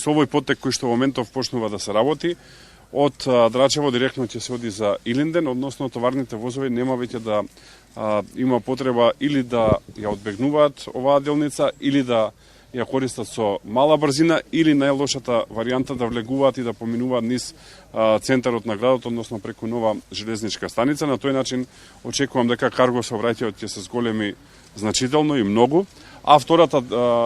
со овој поттек кој што во моментов почнува да се работи, од Драчево директно ќе се оди за Илинден, односно товарните возови нема веќе да има потреба или да ја одбегнуваат оваа делница, или да ја користат со мала брзина, или најлошата варијанта да влегуваат и да поминуваат низ центарот на градот, односно преку нова железничка станица. На тој начин очекувам дека карго сообраќајот ќе се зголеми значително и многу. А втората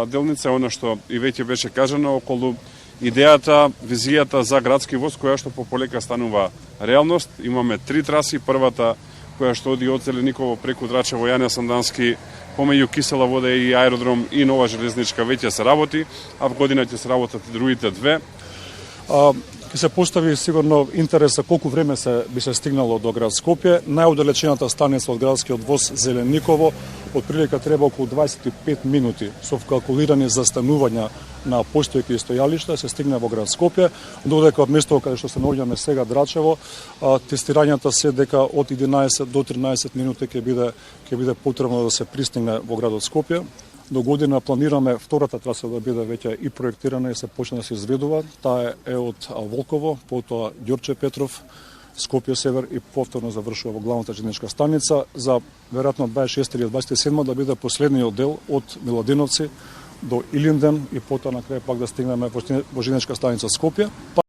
делница е она што и веќе беше кажано околу идејата, визијата за градски воз, која што пополека станува реалност. Имаме 3 траси, првата која што оди од Зелениково преку Драчево, Јане Сандански, помеѓу Кисела вода и аеродром и нова железничка веќе се работи, а в година ќе се работат и другите две. Ќе се постави сигурно интерес за колку време би се стигнало до град Скопје. Најоддалечената станица од градскиот воз Зелениково отприлика треба околу 25 минути со вкалкулирани застанувања на постојки стојалишта се стигне во град Скопје, додека од местото каде што се наоѓаме сега Драчево, тестирањата се дека од 11 до 13 минути ќе биде потребно да се пристигне во градот Скопје. До година планираме втората траса да биде веќе и проектирана и се почне да се изведува. Таа е од Волково, потоа Ѓорче Петров, Скопје Север и повторно завршува во главната железничка станица за веројатно 26 или 27 да биде последниот дел од Миладиновци до Илинден и потоа на крај пак да стигнеме во железничка станица Скопје.